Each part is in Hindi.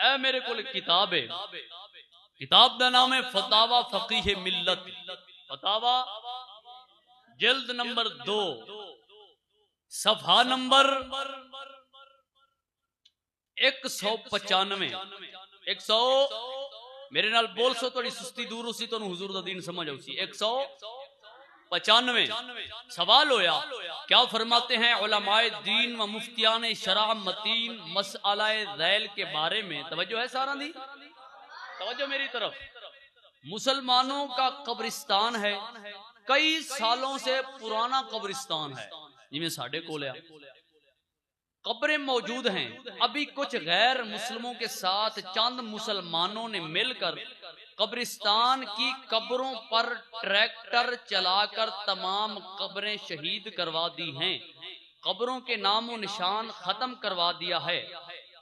ए मेरे को किताब है, किताब का नाम है फतावा फकीह मिल्लत। फतावा जिल्द नंबर 2 सफा नंबर 195। 100 मेरे नाल बोल सो थोड़ी सुस्ती दूर उसी तो हुजूर दा दीन समझ उसी। 195 सवाल होया, क्या फरमाते हैं उलमाए दीन व मुफ्तियान शरअ मतीन मसअलाए ज़ैल के बारे में। तवज्जो है सारा दी, तवज्जो मेरी तरफ। मुसलमानों का कब्रिस्तान है, कई सालों से पुराना कब्रिस्तान है, जिमें साढ़े कोल कब्रें मौजूद हैं। अभी कुछ गैर मुस्लिमों के साथ चंद मुसलमानों ने मिलकर कब्रिस्तान की कब्रों पर ट्रैक्टर चलाकर तमाम कब्रें शहीद करवा दी हैं, कब्रों के नामो निशान खत्म करवा दिया है।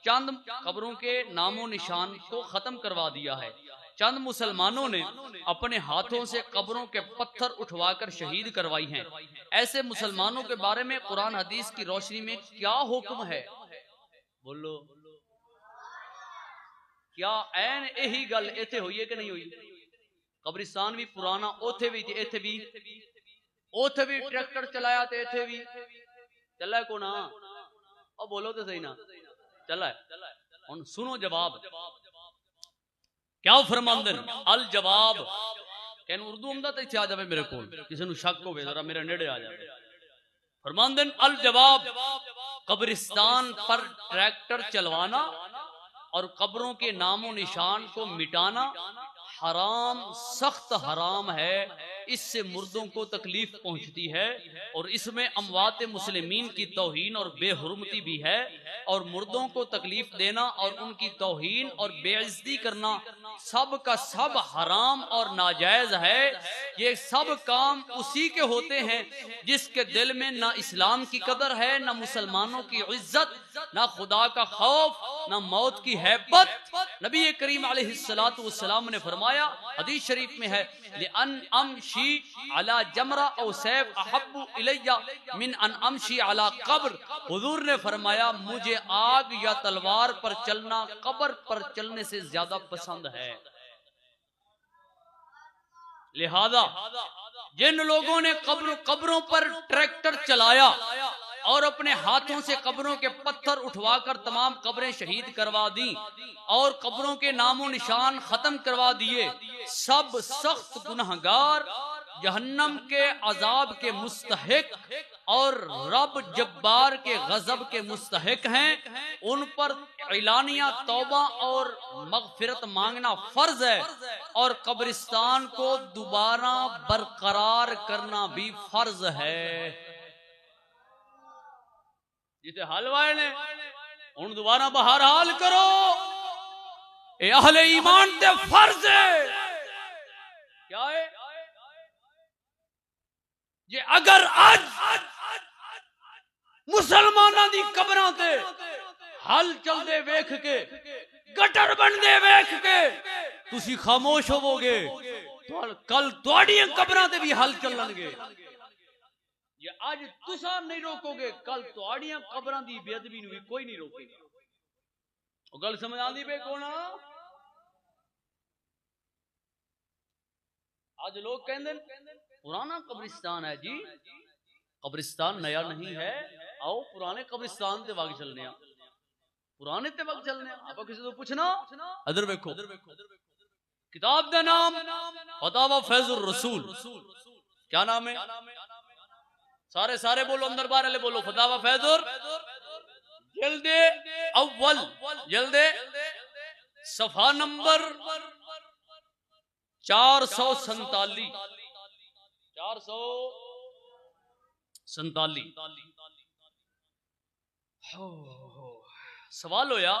चंद कब्रों के नामो निशान को खत्म करवा दिया है। चंद मुसलमानों ने अपने हाथों से कब्रों के पत्थर उठवाकर शहीद करवाई हैं। ऐसे मुसलमानों के बारे में कुरान हदीस की रोशनी में क्या हुक्म है? बोलो, क्या ऐन यही गल इथे हुई है कि नहीं हुई? कब्रिस्तान भी पुराना, ओथे भी इथे भी, ओथे भी ट्रैक्टर चलाया ते इथे भी चला है को ना? और बोलो तो सही ना, चला है। सुनो जवाब क्या फरमांदन। अल जवाब कहन उर्दू आंदा तो इत्थे आ जावे मेरे कोल, किसी नु शक होवे जरा मेरे नेड़े आ जावे। फरमांदन अल जवाब, कब्रिस्तान पर ट्रैक्टर चलवाना और कब्रों के नामो निशान को मिटाना हराम, सख्त हराम है। इससे मुर्दों को तकलीफ पहुंचती है और इसमें अमवात मुस्लिमीन की तौहीन और बेहुरमती भी है। और मुर्दों को तकलीफ देना और उनकी तौहीन और बेइज्जती करना सब का सब हराम और नाजायज है। ये सब काम उसी के होते हैं जिसके दिल में ना इस्लाम की कदर है, ना मुसलमानों की इज्जत, ना खुदा का खौफ, ना मौत की हैबत। नबी करीम अलैहिस्सलातु वस्सलाम ने फरमाया, हदीस शरीफ में है, लिअन अमशी अला जमरा औ सैफ अहब्बु इलैया मिन अन अमशी अला कब्र। हुजूर ने फरमाया, मुझे आग या तलवार पर चलना कब्र पर चलने से ज्यादा पसंद है। लिहाजा जिन लोगों ने कब्रों पर ट्रैक्टर चलाया और अपने हाथों से कब्रों के पत्थर उठवाकर तमाम कब्रें शहीद करवा दी और कब्रों के नामो निशान खत्म करवा दिए, सब सख्त गुनहगार, जहन्नम के अजाब के मुस्तहिक और रब जब्बार के गजब के मुस्तहिक हैं। उन पर इलानिया तौबा और मगफिरत मांगना फर्ज है और कब्रिस्तान को दोबारा बरकरार करना भी फर्ज है। जिते हलवाए ने उन दोबारा बहरहाल करो, ए अहले ईमान ते फर्ज है। क्या है जे अगर आज मुसलमाना दी कब्रां ते हल चलदे वेख के, गटर बनदे वेख के तुसी खामोश होवोगे, तो कल तुहाडियां कब्रां ते भी हल चलणगे। ये आज तुसा नहीं रोकोगे, कल तुहाडियां कब्रां दी बेअदबी नूं भी कोई नहीं रोकेगा। ओ गल समझ आंदी पे कोना? आज लोग कहंदे पुराना कब्रिस्तान है जी, कब्रिस्तान नया नहीं है, आओ पुराने कब्रिस्तान ते वग चलने, पुराने ते वग चलने। आप किसी तो पूछना, अदर देखो किताब का नाम फतावा फैजुर रसूल। क्या नाम है? सारे सारे बोलो, अंदर बाहर वाले बोलो, फतावा फैजुर जल्दे अव्वल, जल्दे सफा नंबर 447। 447। सवाल होया,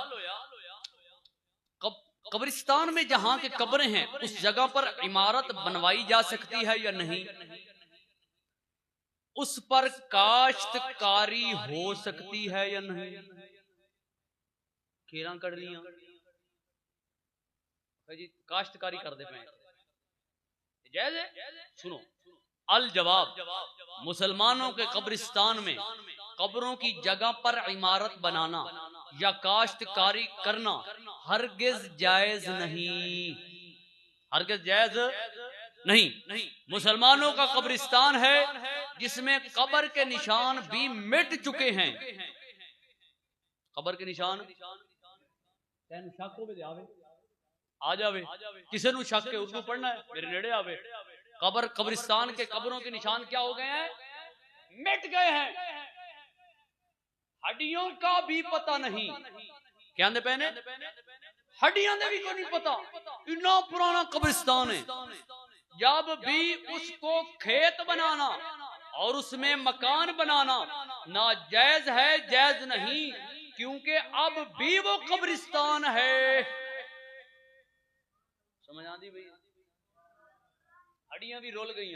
कब्रिस्तान में जहां के कब्रें हैं उस जगह पर इमारत बनवाई जा सकती है या नहीं? उस पर काश्तकारी हो सकती है या नहीं? खेरा कड़निया जी काश्तकारी कर दे पे जायज है? सुनो अल जवाब, मुसलमानों के कब्रिस्तान में कब्रों की जगह पर इमारत बनाना या काश्तकारी करना हरगिज जायज नहीं, हरगिज जायज नहीं। मुसलमानों का कब्रिस्तान है जिसमें कब्र के निशान भी मिट चुके हैं। कब्र के निशान आ जावे, किसी नु शक के उर्दू पढ़ना है, मेरे नेड़े आवे। कब्रिस्तान के कब्रों के निशान क्या हो गए हैं? मिट गए हैं। हड्डियों का भी पता नहीं। क्या आंदे पहने? हड्डियां दे भी को नहीं पता। इतना पुराना कब्रिस्तान है। जब भी उसको खेत बनाना और उसमें मकान बनाना ना जायज है, जायज नहीं, क्योंकि अब भी वो कब्रिस्तान है। समझ आती भैया? हड्डियां भी रोल गई।